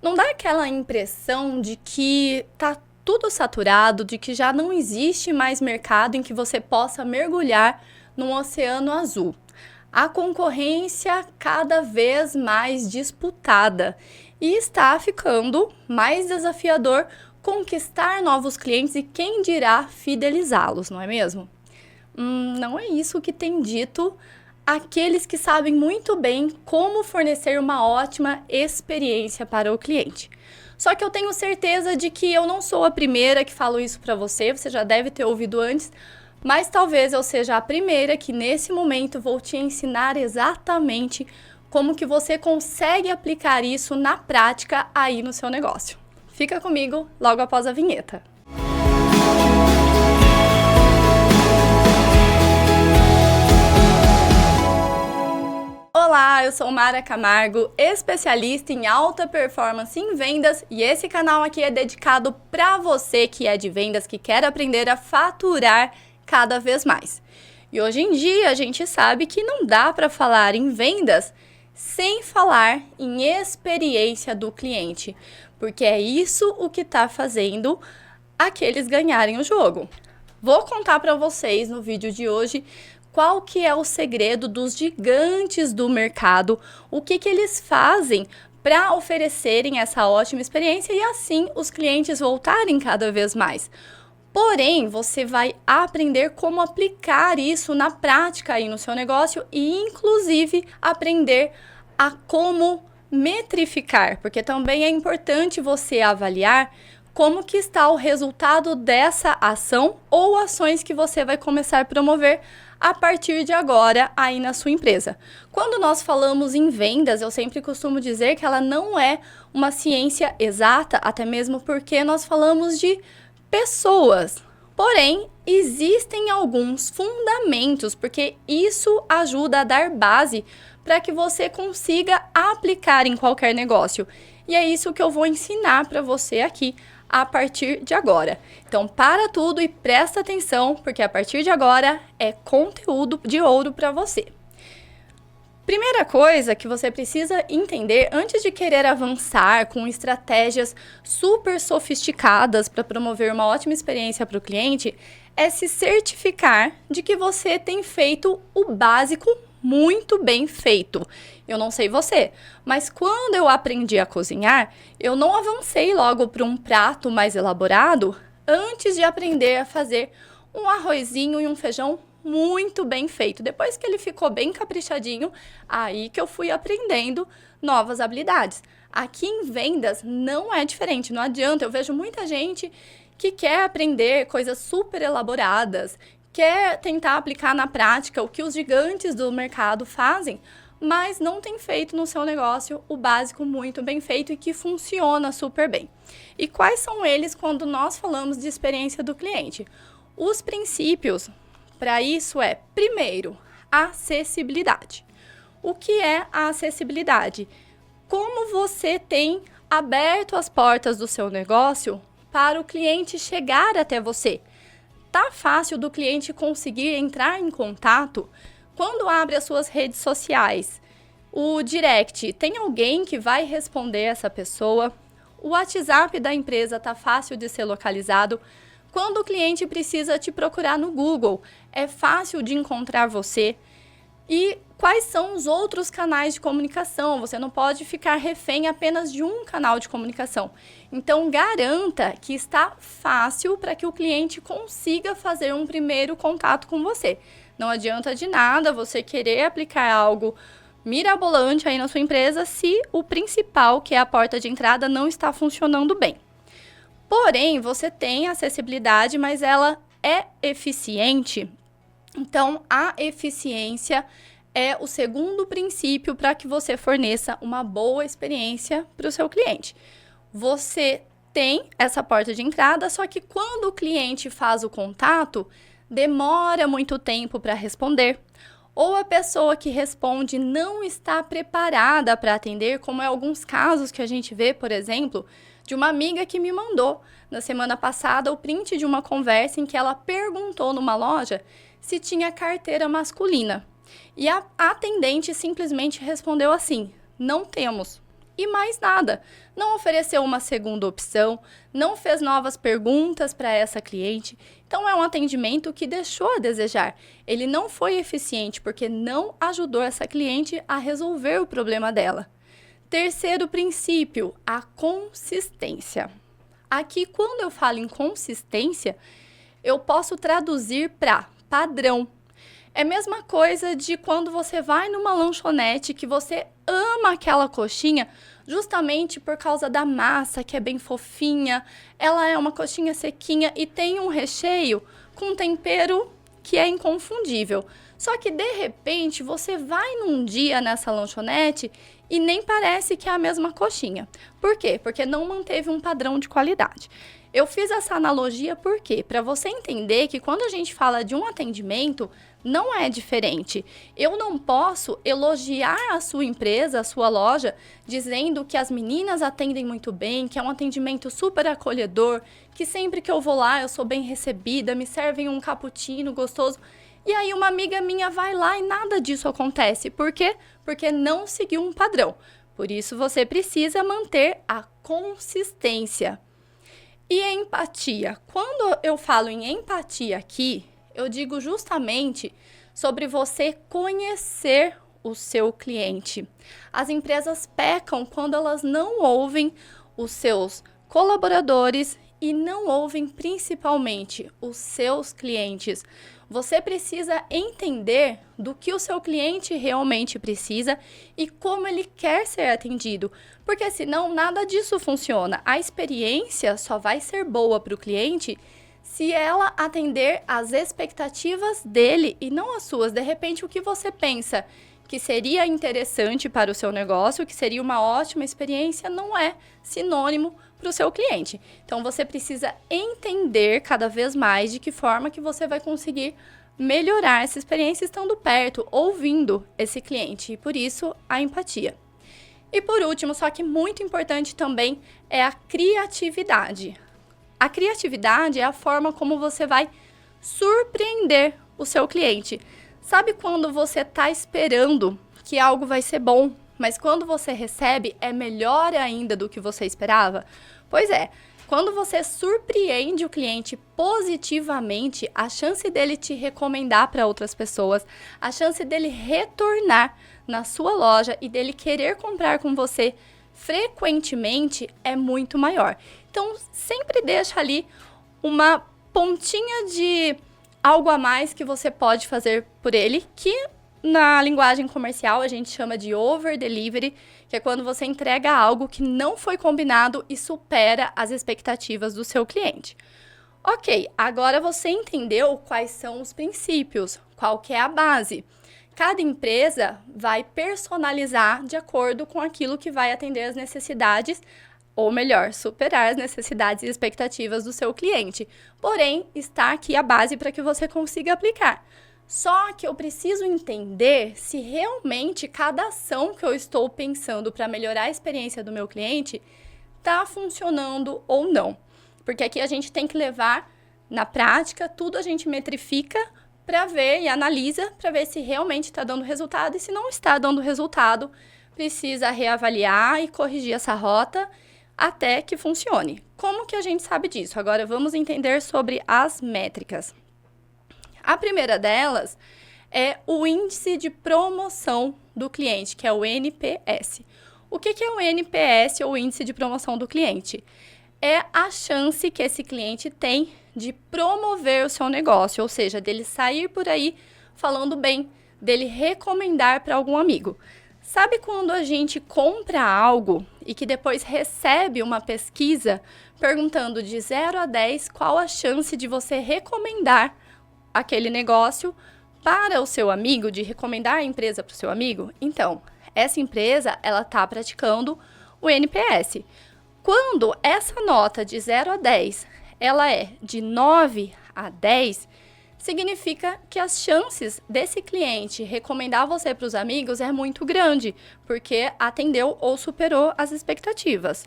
Não dá aquela impressão de que tá tudo saturado, de que já não existe mais mercado em que você possa mergulhar num oceano azul? A concorrência cada vez mais disputada e está ficando mais desafiador conquistar novos clientes e quem dirá fidelizá-los, não é mesmo? Não é isso que tem dito aqueles que sabem muito bem como fornecer uma ótima experiência para o cliente. Só que eu tenho certeza de que eu não sou a primeira que falo isso para você, você já deve ter ouvido antes, mas talvez eu seja a primeira que nesse momento vou te ensinar exatamente como que você consegue aplicar isso na prática aí no seu negócio. Fica comigo logo após a vinheta. Olá, eu sou Mara Camargo, especialista em alta performance em vendas, e esse canal aqui é dedicado para você que é de vendas, que quer aprender a faturar cada vez mais. E hoje em dia a gente sabe que não dá para falar em vendas sem falar em experiência do cliente, porque é isso o que está fazendo aqueles ganharem o jogo. Vou contar para vocês no vídeo de hoje qual que é o segredo dos gigantes do mercado, o que eles fazem para oferecerem essa ótima experiência e assim os clientes voltarem cada vez mais. Porém, você vai aprender como aplicar isso na prática aí no seu negócio e inclusive aprender a como metrificar, porque também é importante você avaliar como que está o resultado dessa ação ou ações que você vai começar a promover a partir de agora aí na sua empresa. Quando nós falamos em vendas, eu sempre costumo dizer que ela não é uma ciência exata, até mesmo porque nós falamos de pessoas. Porém, existem alguns fundamentos, porque isso ajuda a dar base para que você consiga aplicar em qualquer negócio. E é isso que eu vou ensinar para você aqui a partir de agora. Então, para tudo e presta atenção, porque a partir de agora é conteúdo de ouro para você. Primeira coisa que você precisa entender antes de querer avançar com estratégias super sofisticadas para promover uma ótima experiência para o cliente é se certificar de que você tem feito o básico muito bem feito. Eu não sei você, mas quando eu aprendi a cozinhar, eu não avancei logo para um prato mais elaborado antes de aprender a fazer um arrozinho e um feijão muito bem feito. Depois que ele ficou bem caprichadinho, aí que eu fui aprendendo novas habilidades. Aqui em vendas não é diferente, não adianta. Eu vejo muita gente que quer aprender coisas super elaboradas, quer tentar aplicar na prática o que os gigantes do mercado fazem, mas não tem feito no seu negócio o básico muito bem feito e que funciona super bem. E quais são eles quando nós falamos de experiência do cliente? Os princípios para isso é, primeiro, acessibilidade. O que é a acessibilidade? Como você tem aberto as portas do seu negócio para o cliente chegar até você? Tá fácil do cliente conseguir entrar em contato quando abre as suas redes sociais. O direct, tem alguém que vai responder essa pessoa? O WhatsApp da empresa tá fácil de ser localizado? Quando o cliente precisa te procurar no Google, é fácil de encontrar você? E quais são os outros canais de comunicação? Você não pode ficar refém apenas de um canal de comunicação. Então, garanta que está fácil para que o cliente consiga fazer um primeiro contato com você. Não adianta de nada você querer aplicar algo mirabolante aí na sua empresa se o principal, que é a porta de entrada, não está funcionando bem. Porém, você tem acessibilidade, mas ela é eficiente. Então, a eficiência é o segundo princípio para que você forneça uma boa experiência para o seu cliente. Você tem essa porta de entrada, só que quando o cliente faz o contato, demora muito tempo para responder. Ou a pessoa que responde não está preparada para atender, como é alguns casos que a gente vê, por exemplo, de uma amiga que me mandou na semana passada o print de uma conversa em que ela perguntou numa loja se tinha carteira masculina. E a atendente simplesmente respondeu assim: não temos. e mais nada. Não ofereceu uma segunda opção, não fez novas perguntas para essa cliente. Então, é um atendimento que deixou a desejar. Ele não foi eficiente porque não ajudou essa cliente a resolver o problema dela. Terceiro princípio, a consistência. Aqui, quando eu falo em consistência, eu posso traduzir para padrão. É a mesma coisa de quando você vai numa lanchonete que você ama aquela coxinha justamente por causa da massa, que é bem fofinha, ela é uma coxinha sequinha e tem um recheio com tempero que é inconfundível. Só que, de repente, você vai num dia nessa lanchonete e nem parece que é a mesma coxinha. Por quê? Porque não manteve um padrão de qualidade. Eu fiz essa analogia por quê? Para você entender que quando a gente fala de um atendimento, não é diferente. Eu não posso elogiar a sua empresa, a sua loja, dizendo que as meninas atendem muito bem, que é um atendimento super acolhedor, que sempre que eu vou lá eu sou bem recebida, me servem um cappuccino gostoso. E aí uma amiga minha vai lá e nada disso acontece. Por quê? Porque não seguiu um padrão. Por isso você precisa manter a consistência. E a empatia? Quando eu falo em empatia aqui, eu digo justamente sobre você conhecer o seu cliente. As empresas pecam quando elas não ouvem os seus colaboradores e não ouvem principalmente os seus clientes. Você precisa entender do que o seu cliente realmente precisa e como ele quer ser atendido, porque senão nada disso funciona. A experiência só vai ser boa para o cliente se ela atender às expectativas dele e não as suas. De repente, o que você pensa que seria interessante para o seu negócio, que seria uma ótima experiência, não é sinônimo para o seu cliente. Então, você precisa entender cada vez mais de que forma que você vai conseguir melhorar essa experiência estando perto, ouvindo esse cliente. E por isso, a empatia. E por último, só que muito importante também, é a criatividade. A criatividade é a forma como você vai surpreender o seu cliente. Sabe quando você está esperando que algo vai ser bom, mas quando você recebe é melhor ainda do que você esperava? Pois é, quando você surpreende o cliente positivamente, a chance dele te recomendar para outras pessoas, a chance dele retornar na sua loja e dele querer comprar com você frequentemente é muito maior. Então, sempre deixa ali uma pontinha de algo a mais que você pode fazer por ele, que na linguagem comercial a gente chama de over delivery, que é quando você entrega algo que não foi combinado e supera as expectativas do seu cliente. Ok, agora você entendeu quais são os princípios, qual que é a base. Cada empresa vai personalizar de acordo com aquilo que vai atender as necessidades, ou melhor, superar as necessidades e expectativas do seu cliente. Porém, está aqui a base para que você consiga aplicar. Só que eu preciso entender se realmente cada ação que eu estou pensando para melhorar a experiência do meu cliente está funcionando ou não. Porque aqui a gente tem que levar na prática, tudo a gente metrifica para ver e analisa para ver se realmente está dando resultado. E se não está dando resultado, precisa reavaliar e corrigir essa rota até que funcione. Como que a gente sabe disso? Agora vamos entender sobre as métricas. A primeira delas é o índice de promoção do cliente, que é o NPS. O que é o NPS ou índice de promoção do cliente? É a chance que esse cliente tem de promover o seu negócio, ou seja, dele sair por aí falando bem, dele recomendar para algum amigo. Sabe quando a gente compra algo e que depois recebe uma pesquisa perguntando de 0 a 10 qual a chance de você recomendar aquele negócio para o seu amigo, de recomendar a empresa para o seu amigo? Então, essa empresa, ela está praticando o NPS. Quando essa nota de 0 a 10, ela é de 9 a 10, significa que as chances desse cliente recomendar você para os amigos é muito grande, porque atendeu ou superou as expectativas.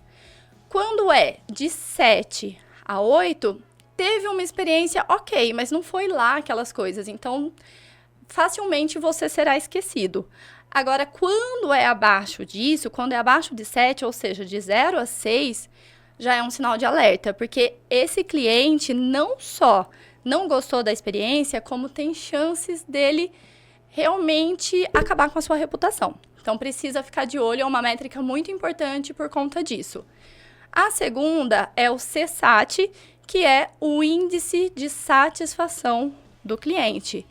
Quando é de 7 a 8, teve uma experiência ok, mas não foi lá aquelas coisas, então facilmente você será esquecido. Agora, quando é abaixo disso, quando é abaixo de 7, ou seja, de 0 a 6, já é um sinal de alerta, porque esse cliente não só não gostou da experiência, como tem chances dele realmente acabar com a sua reputação. Então, precisa ficar de olho, é uma métrica muito importante por conta disso. A segunda é o CSAT, que é o índice de satisfação do cliente.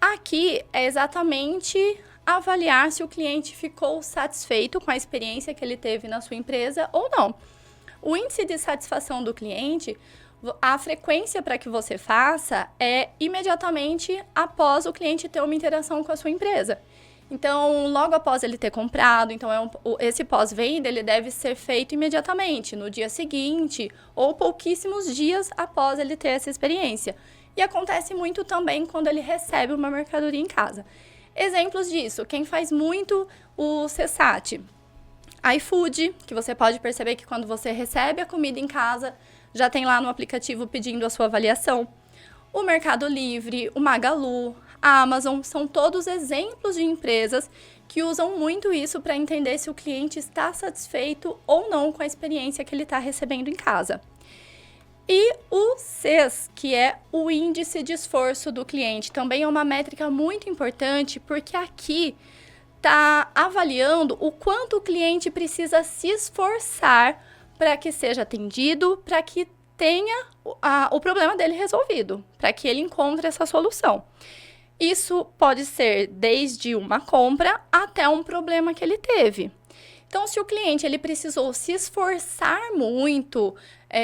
Aqui é exatamente avaliar se o cliente ficou satisfeito com a experiência que ele teve na sua empresa ou não. O índice de satisfação do cliente, a frequência para que você faça é imediatamente após o cliente ter uma interação com a sua empresa. Então, logo após ele ter comprado, então esse pós-venda ele deve ser feito imediatamente, no dia seguinte ou pouquíssimos dias após ele ter essa experiência. E acontece muito também quando ele recebe uma mercadoria em casa. Exemplos disso, quem faz muito o CSAT, iFood, que você pode perceber que quando você recebe a comida em casa, já tem lá no aplicativo pedindo a sua avaliação. O Mercado Livre, o Magalu, a Amazon, são todos exemplos de empresas que usam muito isso para entender se o cliente está satisfeito ou não com a experiência que ele está recebendo em casa. E o CES, que é o índice de esforço do cliente, também é uma métrica muito importante, porque aqui está avaliando o quanto o cliente precisa se esforçar para que seja atendido, para que tenha o problema dele resolvido, para que ele encontre essa solução. Isso pode ser desde uma compra até um problema que ele teve. Então, se o cliente ele precisou se esforçar muito,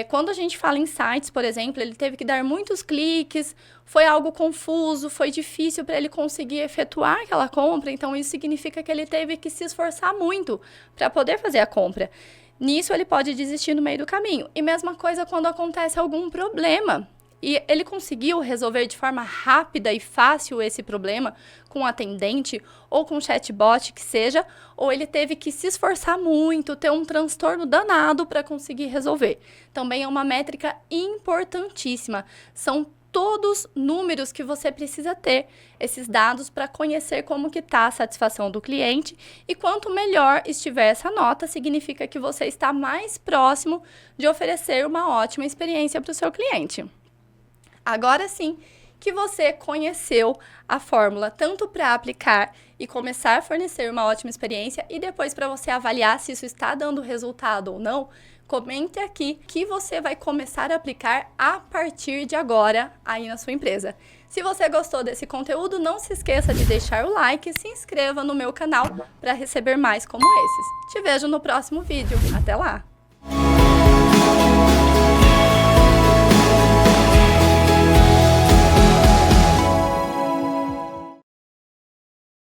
quando a gente fala em sites, por exemplo, ele teve que dar muitos cliques, foi algo confuso, foi difícil para ele conseguir efetuar aquela compra, então isso significa que ele teve que se esforçar muito para poder fazer a compra. Nisso, ele pode desistir no meio do caminho. E mesma coisa quando acontece algum problema. E ele conseguiu resolver de forma rápida e fácil esse problema com um atendente ou com um chatbot que seja, ou ele teve que se esforçar muito, ter um transtorno danado para conseguir resolver. Também é uma métrica importantíssima. São todos números que você precisa ter, esses dados, para conhecer como que está a satisfação do cliente. E quanto melhor estiver essa nota, significa que você está mais próximo de oferecer uma ótima experiência para o seu cliente. Agora sim que você conheceu a fórmula tanto para aplicar e começar a fornecer uma ótima experiência e depois para você avaliar se isso está dando resultado ou não, comente aqui que você vai começar a aplicar a partir de agora aí na sua empresa. Se você gostou desse conteúdo, não se esqueça de deixar o like e se inscreva no meu canal para receber mais como esses. Te vejo no próximo vídeo. Até lá!